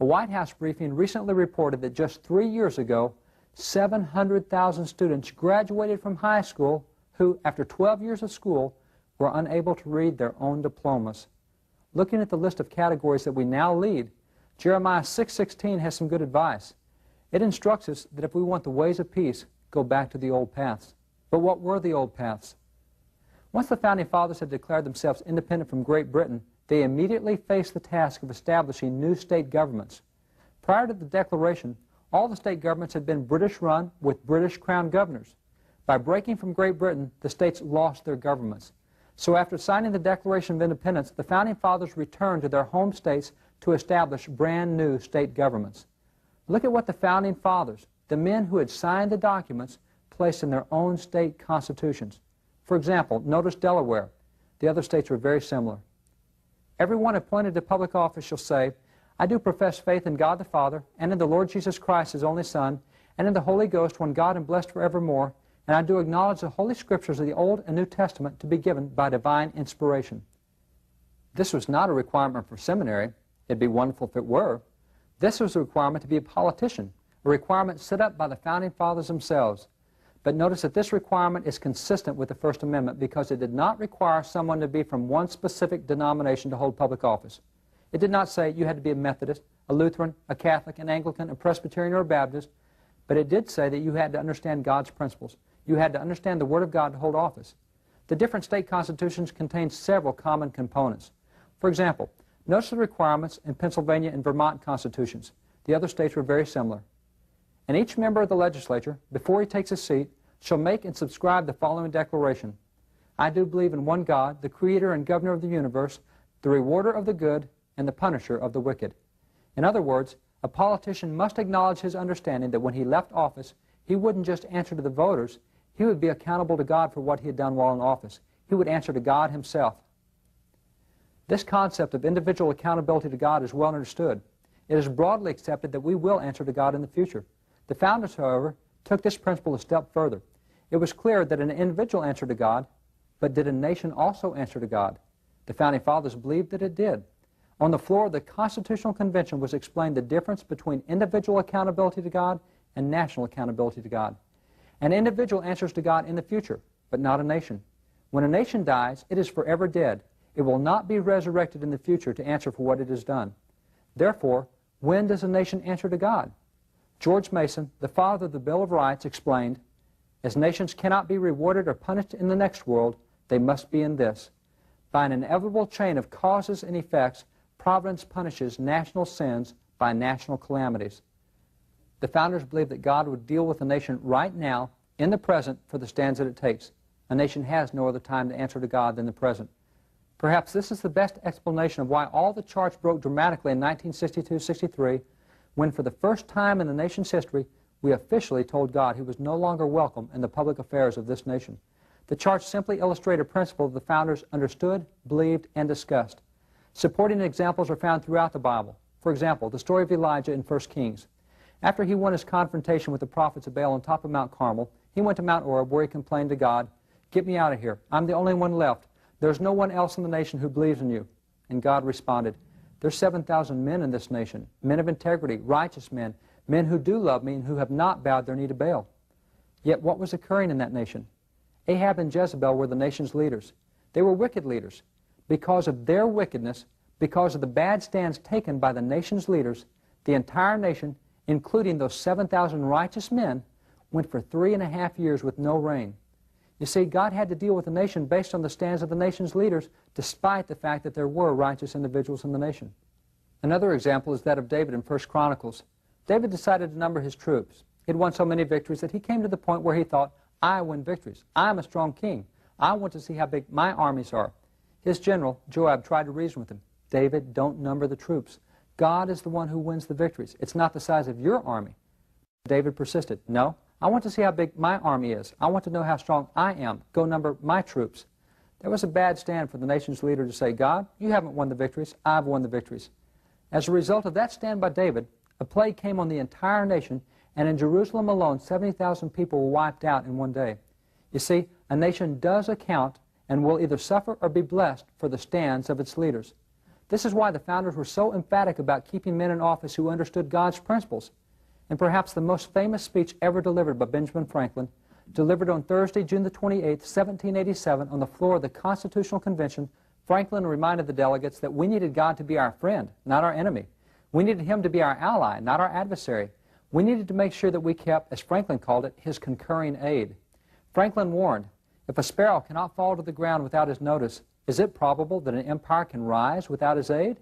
A: A White House briefing recently reported that just 3 years ago, 700,000 students graduated from high school who, after 12 years of school, were unable to read their own diplomas. looking at the list of categories that we now lead, Jeremiah 6:16 has some good advice. It instructs us that if we want the ways of peace, go back to the old paths. But what were the old paths? Once the Founding Fathers had declared themselves independent from Great Britain, they immediately faced the task of establishing new state governments. Prior to the Declaration, all the state governments had been British-run with British Crown governors. By breaking from Great Britain, the states lost their governments. So after signing the Declaration of Independence, the Founding Fathers returned to their home states to establish brand new state governments. Look at what the Founding Fathers, the men who had signed the documents, placed in their own state constitutions. For example, notice Delaware. The other states were very similar. Everyone appointed to public office shall say, I do profess faith in God the Father, and in the Lord Jesus Christ, his only Son, and in the Holy Ghost, one God and blessed forevermore, and I do acknowledge the Holy Scriptures of the Old and New Testament to be given by divine inspiration. This was not a requirement for seminary. It'd be wonderful if it were. This was a requirement to be a politician, a requirement set up by the Founding Fathers themselves. But notice that this requirement is consistent with the First Amendment because it did not require someone to be from one specific denomination to hold public office. It did not say you had to be a Methodist, a Lutheran, a Catholic, an Anglican, a Presbyterian, or a Baptist, but it did say that you had to understand God's principles. You had to understand the Word of God to hold office. The different state constitutions contained several common components. For example, notice the requirements in Pennsylvania and Vermont constitutions. The other states were very similar. And each member of the legislature, before he takes a seat, shall make and subscribe the following declaration. I do believe in one God, the Creator and Governor of the universe, the rewarder of the good, and the punisher of the wicked. In other words, a politician must acknowledge his understanding that when he left office, he wouldn't just answer to the voters, he would be accountable to God for what he had done while in office. He would answer to God himself. This concept of individual accountability to God is well understood. It is broadly accepted that we will answer to God in the future. The founders, however, took this principle a step further. It was clear that an individual answered to God, but did a nation also answer to God? The Founding Fathers believed that it did. On the floor of the Constitutional Convention was explained the difference between individual accountability to God and national accountability to God. An individual answers to God in the future, but not a nation. When a nation dies, it is forever dead. It will not be resurrected in the future to answer for what it has done. Therefore, when does a nation answer to God? George Mason, the father of the Bill of Rights, explained, as nations cannot be rewarded or punished in the next world, they must be in this. By an inevitable chain of causes and effects, Providence punishes national sins by national calamities. The founders believed that God would deal with the nation right now, in the present, for the stands that it takes. A nation has no other time to answer to God than the present. Perhaps this is the best explanation of why all the charts broke dramatically in 1962-63, when for the first time in the nation's history, we officially told God he was no longer welcome in the public affairs of this nation. The charts simply illustrate a principle the founders understood, believed, and discussed. Supporting examples are found throughout the Bible. For example, the story of Elijah in 1 Kings. After he won his confrontation with the prophets of Baal on top of Mount Carmel, he went to Mount Oreb where he complained to God, "Get me out of here. I'm the only one left. There's no one else in the nation who believes in you." And God responded, "There's 7,000 men in this nation, men of integrity, righteous men, men who do love me and who have not bowed their knee to Baal." Yet what was occurring in that nation? Ahab and Jezebel were the nation's leaders. They were wicked leaders. Because of their wickedness, because of the bad stands taken by the nation's leaders, the entire nation, including those 7,000 righteous men, went for 3.5 years with no rain. You see, God had to deal with the nation based on the stands of the nation's leaders, despite the fact that there were righteous individuals in the nation. Another example is that of David in 1 Chronicles. David decided to number his troops. He had won so many victories that he came to the point where he thought, I win victories. I'm a strong king. I want to see how big my armies are. His general, Joab, tried to reason with him. David, don't number the troops. God is the one who wins the victories. It's not the size of your army. David persisted. No, I want to see how big my army is. I want to know how strong I am. Go number my troops. There was a bad stand for the nation's leader to say, God, you haven't won the victories. I've won the victories. As a result of that stand by David, a plague came on the entire nation, and in Jerusalem alone, 70,000 people were wiped out in one day. You see, a nation does account and will either suffer or be blessed for the stands of its leaders. This is why the founders were so emphatic about keeping men in office who understood God's principles. And perhaps the most famous speech ever delivered by Benjamin Franklin, delivered on Thursday, June the 28th, 1787, on the floor of the Constitutional Convention, Franklin reminded the delegates that we needed God to be our friend, not our enemy. We needed Him to be our ally, not our adversary. We needed to make sure that we kept, as Franklin called it, His concurring aid. Franklin warned, if a sparrow cannot fall to the ground without His notice, is it probable that an empire can rise without His aid?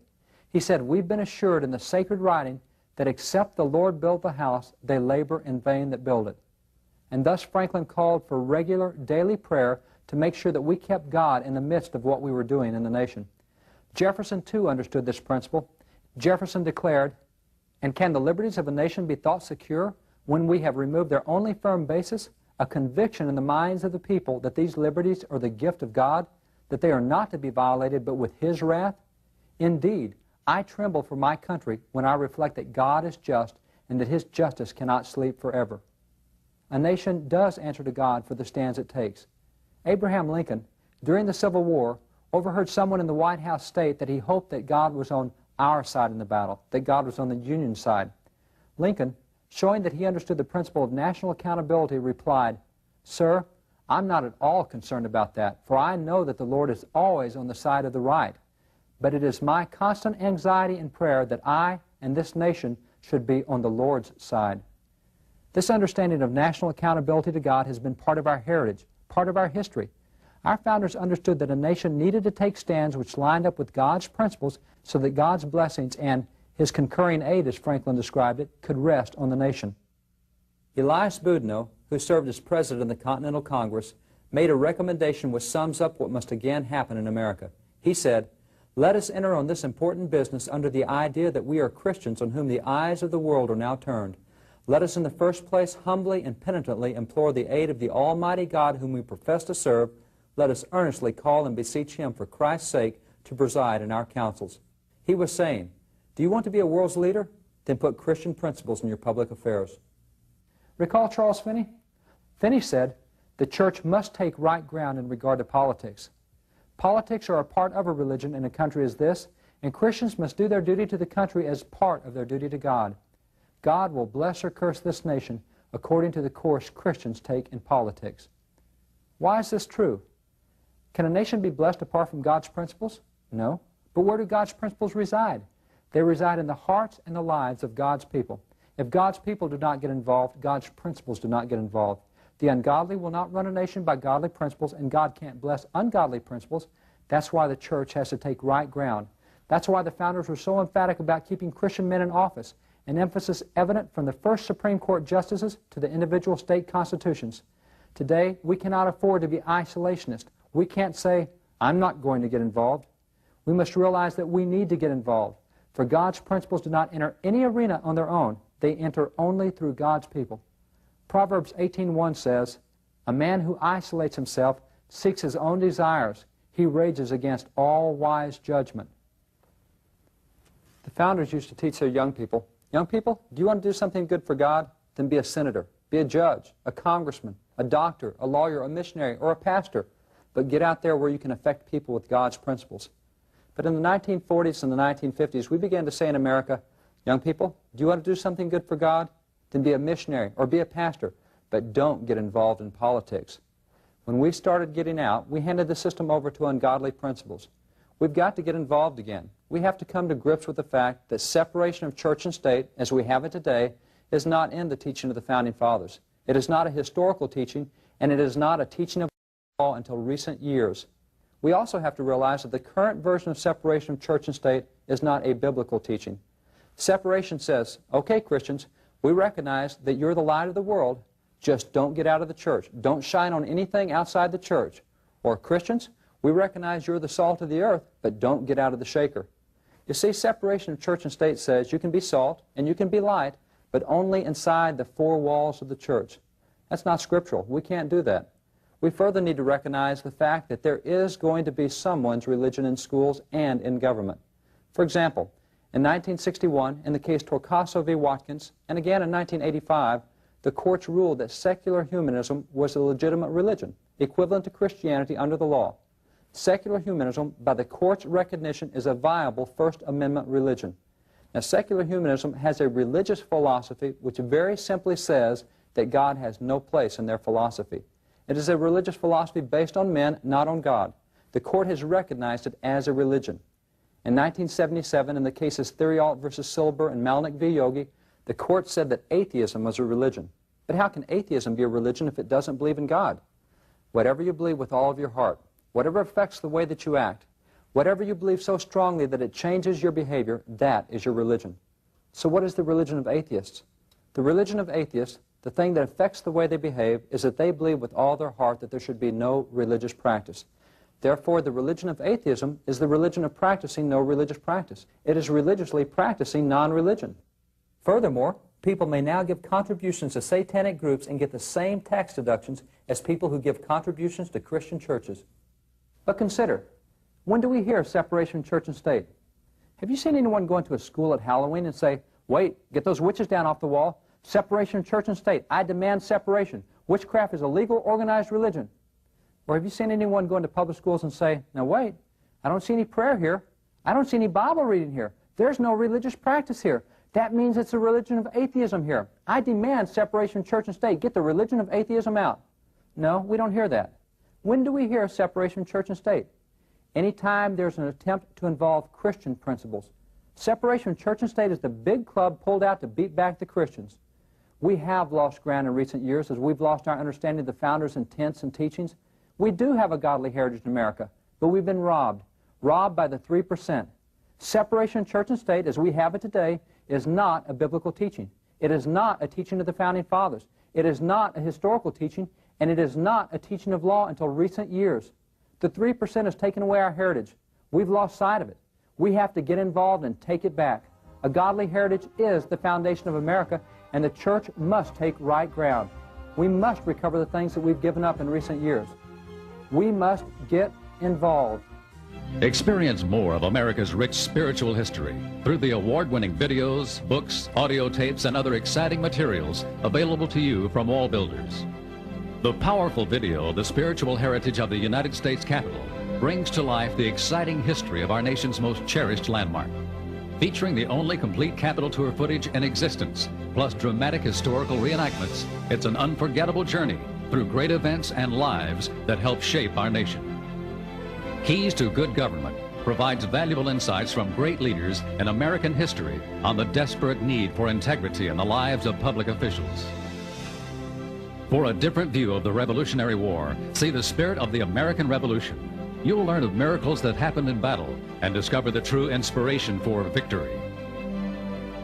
A: He said, we've been assured in the sacred writing that except the Lord build the house, they labor in vain that build it. And thus Franklin called for regular daily prayer to make sure that we kept God in the midst of what we were doing in the nation. Jefferson, too, understood this principle. Jefferson declared, and can the liberties of a nation be thought secure when we have removed their only firm basis, a conviction in the minds of the people that these liberties are the gift of God, that they are not to be violated but with His wrath? Indeed, I tremble for my country when I reflect that God is just and that His justice cannot sleep forever. A nation does answer to God for the stands it takes. Abraham Lincoln, during the Civil War, overheard someone in the White House state that he hoped that God was on our side in the battle, that God was on the Union side. Lincoln, showing that he understood the principle of national accountability, replied, "Sir, I'm not at all concerned about that, for I know that the Lord is always on the side of the right. But it is my constant anxiety and prayer that I and this nation should be on the Lord's side." This understanding of national accountability to God has been part of our heritage, part of our history. Our founders understood that a nation needed to take stands which lined up with God's principles so that God's blessings and His concurring aid, as Franklin described it, could rest on the nation. Elias Boudinot, who served as president of the Continental Congress, made a recommendation which sums up what must again happen in America. He said, "Let us enter on this important business under the idea that we are Christians on whom the eyes of the world are now turned. Let us in the first place humbly and penitently implore the aid of the Almighty God whom we profess to serve. Let us earnestly call and beseech Him for Christ's sake to preside in our councils." He was saying, do you want to be a world's leader? Then put Christian principles in your public affairs. Recall Charles Finney? Finney said, the church must take right ground in regard to politics. Politics are a part of a religion in a country as this, and Christians must do their duty to the country as part of their duty to God. God will bless or curse this nation according to the course Christians take in politics. Why is this true? Can a nation be blessed apart from God's principles? No. But where do God's principles reside? They reside in the hearts and the lives of God's people. If God's people do not get involved, God's principles do not get involved. The ungodly will not run a nation by godly principles, and God can't bless ungodly principles. That's why the church has to take right ground. That's why the founders were so emphatic about keeping Christian men in office, an emphasis evident from the first Supreme Court justices to the individual state constitutions. Today, we cannot afford to be isolationist. We can't say, I'm not going to get involved. We must realize that we need to get involved, for God's principles do not enter any arena on their own. They enter only through God's people. Proverbs 18:1 says, "A man who isolates himself seeks his own desires. He rages against all wise judgment." The founders used to teach their young people, young people, do you want to do something good for God? Then be a senator, be a judge, a congressman, a doctor, a lawyer, a missionary, or a pastor. But get out there where you can affect people with God's principles. But in the 1940s and the 1950s, we began to say in America, young people, do you want to do something good for God? Then be a missionary or be a pastor, but don't get involved in politics. When we started getting out, we handed the system over to ungodly principles. We've got to get involved again. We have to come to grips with the fact that separation of church and state, as we have it today, is not in the teaching of the Founding Fathers. It is not a historical teaching, and it is not a teaching of law until recent years. We also have to realize that the current version of separation of church and state is not a biblical teaching. Separation says, okay, Christians, we recognize that you're the light of the world, just don't get out of the church. Don't shine on anything outside the church. Or Christians, we recognize you're the salt of the earth, but don't get out of the shaker. You see, separation of church and state says you can be salt and you can be light, but only inside the four walls of the church. That's not scriptural. We can't do that. We further need to recognize the fact that there is going to be someone's religion in schools and in government. For example, in 1961, in the case Torcaso v. Watkins, and again in 1985, the courts ruled that secular humanism was a legitimate religion, equivalent to Christianity under the law. Secular humanism, by the court's recognition, is a viable First Amendment religion. Now, secular humanism has a religious philosophy which very simply says that God has no place in their philosophy. It is a religious philosophy based on men, not on God. the court has recognized it as a religion. In 1977, in the cases Theriault versus Silber and Malnick v. Yogi, the court said that atheism was a religion. But how can atheism be a religion if it doesn't believe in God? Whatever you believe with all of your heart, whatever affects the way that you act, whatever you believe so strongly that it changes your behavior, that is your religion. So what is the religion of atheists? The religion of atheists, the thing that affects the way they behave, is that they believe with all their heart that there should be no religious practice. Therefore, the religion of atheism is the religion of practicing no religious practice. It is religiously practicing non-religion. Furthermore, people may now give contributions to satanic groups and get the same tax deductions as people who give contributions to Christian churches. But consider, when do we hear separation of church and state? Have you seen anyone go into a school at Halloween and say, wait, get those witches down off the wall, separation of church and state, I demand separation, witchcraft is a legal organized religion? Or have you seen anyone go into public schools and say, now wait, I don't see any prayer here, I don't see any Bible reading here, there's no religious practice here. That means it's a religion of atheism here. I demand separation of church and state. Get the religion of atheism out. No, we don't hear that. When do we hear separation of church and state? Anytime there's an attempt to involve Christian principles. Separation of church and state is the big club pulled out to beat back the Christians. We have lost ground in recent years as we've lost our understanding of the founders' intents and teachings. We do have a godly heritage in America, but we've been robbed by the 3%. Separation of church and state, as we have it today, is not a biblical teaching. It is not a teaching of the Founding Fathers. It is not a historical teaching, and it is not a teaching of law until recent years. The 3% has taken away our heritage. We've lost sight of it. We have to get involved and take it back. A godly heritage is the foundation of America, and the church must take right ground. We must recover the things that we've given up in recent years. We must get involved.
B: Experience more of America's rich spiritual history through the award-winning videos, books, audio tapes, and other exciting materials available to you from Wall Builders. The powerful video, The Spiritual Heritage of the United States Capitol, brings to life the exciting history of our nation's most cherished landmark. Featuring the only complete Capitol tour footage in existence, plus dramatic historical reenactments, it's an unforgettable journey through great events and lives that help shape our nation. Keys to Good Government provides valuable insights from great leaders in American history on the desperate need for integrity in the lives of public officials. For a different view of the Revolutionary War, see The Spirit of the American Revolution. You'll learn of miracles that happened in battle and discover the true inspiration for victory.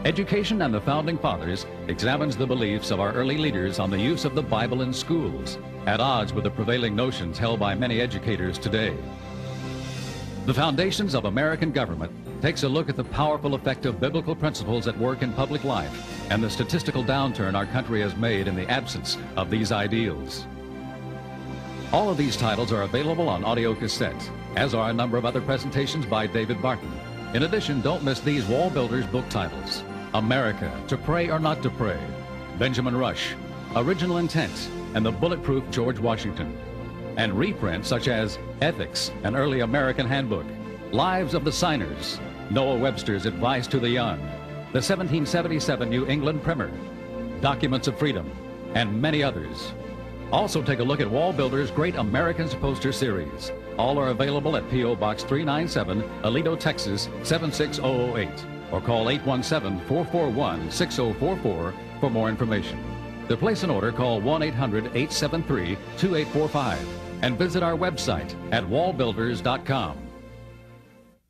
B: Education and the Founding Fathers examines the beliefs of our early leaders on the use of the Bible in schools, at odds with the prevailing notions held by many educators today. The Foundations of American Government takes a look at the powerful effect of biblical principles at work in public life and the statistical downturn our country has made in the absence of these ideals. All of these titles are available on audio cassette, as are a number of other presentations by David Barton. In addition, don't miss these Wall Builders book titles: America, To Pray or Not to Pray, Benjamin Rush, Original Intent, and The Bulletproof George Washington. And reprints such as Ethics, an Early American Handbook, Lives of the Signers, Noah Webster's Advice to the Young, the 1777 New England Primer, Documents of Freedom, and many others. Also take a look at Wall Builders' Great Americans poster series. All are available at P.O. Box 397, Aledo, Texas 76008, or call 817-441-6044 for more information. To place an order, call 1-800-873-2845 and visit our website at wallbuilders.com.